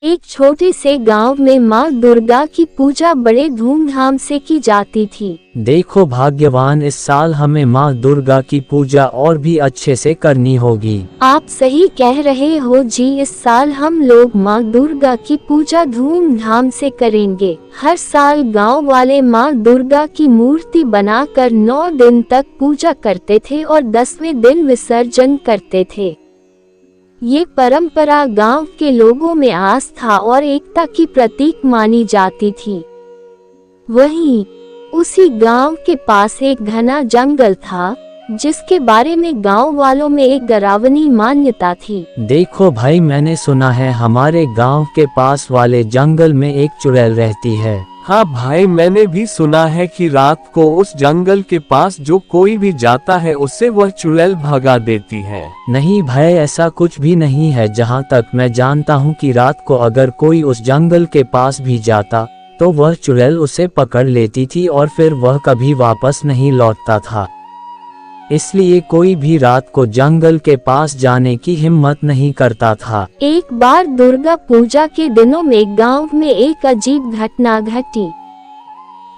एक छोटे से गांव में माँ दुर्गा की पूजा बड़े धूमधाम से की जाती थी। देखो भाग्यवान, इस साल हमें माँ दुर्गा की पूजा और भी अच्छे से करनी होगी। आप सही कह रहे हो जी, इस साल हम लोग माँ दुर्गा की पूजा धूमधाम से करेंगे। हर साल गांव वाले माँ दुर्गा की मूर्ति बनाकर 9 दिन तक पूजा करते थे और 10वें दिन विसर्जन करते थे। ये परंपरा गांव के लोगों में आस्था और एकता की प्रतीक मानी जाती थी। वहीं उसी गांव के पास एक घना जंगल था, जिसके बारे में गांव वालों में एक डरावनी मान्यता थी। देखो भाई, मैंने सुना है हमारे गांव के पास वाले जंगल में एक चुड़ैल रहती है। हाँ भाई, मैंने भी सुना है कि रात को उस जंगल के पास जो कोई भी जाता है उससे वह चुड़ैल भगा देती है। नहीं भाई, ऐसा कुछ भी नहीं है। जहाँ तक मैं जानता हूँ कि रात को अगर कोई उस जंगल के पास भी जाता तो वह चुड़ैल उसे पकड़ लेती थी और फिर वह कभी वापस नहीं लौटता था। इसलिए कोई भी रात को जंगल के पास जाने की हिम्मत नहीं करता था। एक बार दुर्गा पूजा के दिनों में गांव में एक अजीब घटना घटी।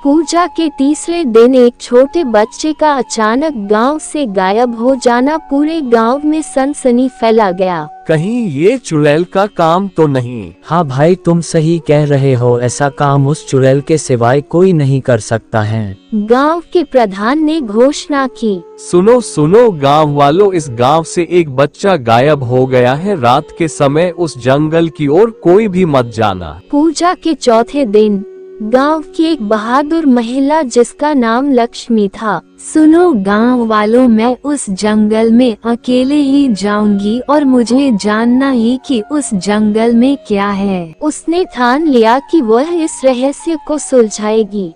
पूजा के तीसरे दिन एक छोटे बच्चे का अचानक गांव से गायब हो जाना पूरे गांव में सनसनी फैला गया। कहीं ये चुड़ैल का काम तो नहीं? हाँ भाई, तुम सही कह रहे हो। ऐसा काम उस चुड़ैल के सिवाय कोई नहीं कर सकता है। गांव के प्रधान ने घोषणा की, सुनो सुनो गांव वालों, इस गांव से एक बच्चा गायब हो गया है। रात के समय उस जंगल की ओर कोई भी मत जाना। पूजा के चौथे दिन गांव की एक बहादुर महिला जिसका नाम लक्ष्मी था, सुनो गांव वालों, मैं उस जंगल में अकेले ही जाऊंगी और मुझे जानना ही कि उस जंगल में क्या है। उसने ठान लिया कि वह इस रहस्य को सुलझाएगी।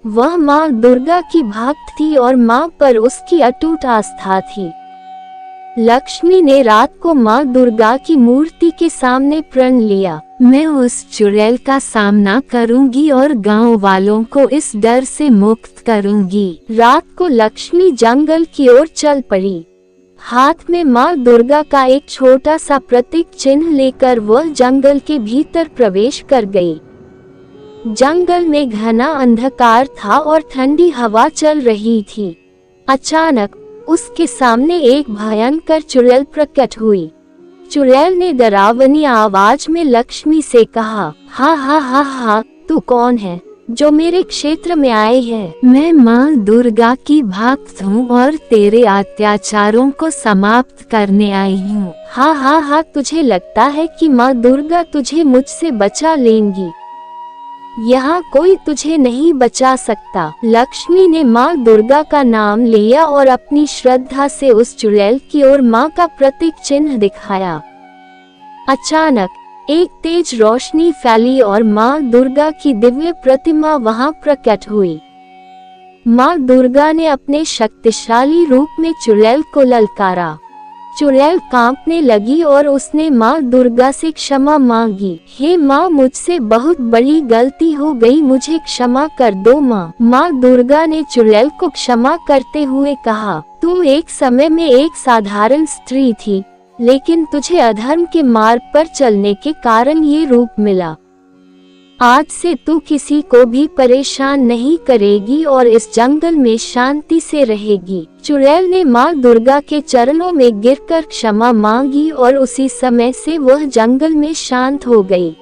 वह माँ दुर्गा की भक्त थी और माँ पर उसकी अटूट आस्था थी। लक्ष्मी ने रात को माँ दुर्गा की मूर्ति के सामने प्रण लिया, मैं उस चुड़ैल का सामना करूंगी और गांव वालों को इस डर से मुक्त करूंगी। रात को लक्ष्मी जंगल की ओर चल पड़ी। हाथ में माँ दुर्गा का एक छोटा सा प्रतीक चिन्ह लेकर वह जंगल के भीतर प्रवेश कर गई। जंगल में घना अंधकार था और ठंडी हवा चल रही थी। अचानक उसके सामने एक भयंकर चुड़ैल प्रकट हुई। चुड़ैल ने डरावनी आवाज में लक्ष्मी से कहा, हा हा हा हा, तू कौन है जो मेरे क्षेत्र में आए है? मैं माँ दुर्गा की भक्त हूँ और तेरे अत्याचारों को समाप्त करने आई हूँ। हा हा हा, तुझे लगता है कि माँ दुर्गा तुझे मुझसे बचा लेंगी? यहाँ कोई तुझे नहीं बचा सकता। लक्ष्मी ने माँ दुर्गा का नाम लिया और अपनी श्रद्धा से उस चुड़ैल की ओर माँ का प्रतीक चिन्ह दिखाया। अचानक एक तेज रोशनी फैली और माँ दुर्गा की दिव्य प्रतिमा वहाँ प्रकट हुई। माँ दुर्गा ने अपने शक्तिशाली रूप में चुड़ैल को ललकारा। चुड़ैल कांपने लगी और उसने माँ दुर्गा से क्षमा मांगी। हे माँ, मुझसे बहुत बड़ी गलती हो गई, मुझे क्षमा कर दो माँ। माँ दुर्गा ने चुड़ैल को क्षमा करते हुए कहा, तू एक समय में एक साधारण स्त्री थी, लेकिन तुझे अधर्म के मार्ग पर चलने के कारण ये रूप मिला। आज से तू किसी को भी परेशान नहीं करेगी और इस जंगल में शांति से रहेगी। चुड़ैल ने माँ दुर्गा के चरणों में गिरकर क्षमा मांगी और उसी समय से वह जंगल में शांत हो गई।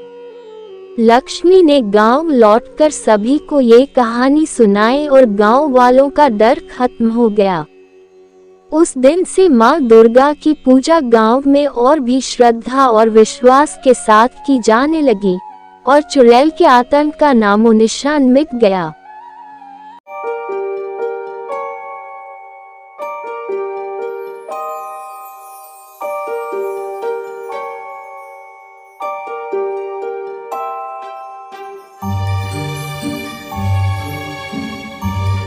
लक्ष्मी ने गांव लौटकर सभी को ये कहानी सुनाई और गांव वालों का डर खत्म हो गया। उस दिन से माँ दुर्गा की पूजा गांव में और भी श्रद्धा और विश्वास के साथ की जाने लगी और चुड़ैल के आतंक का नामो निशान मिट गया।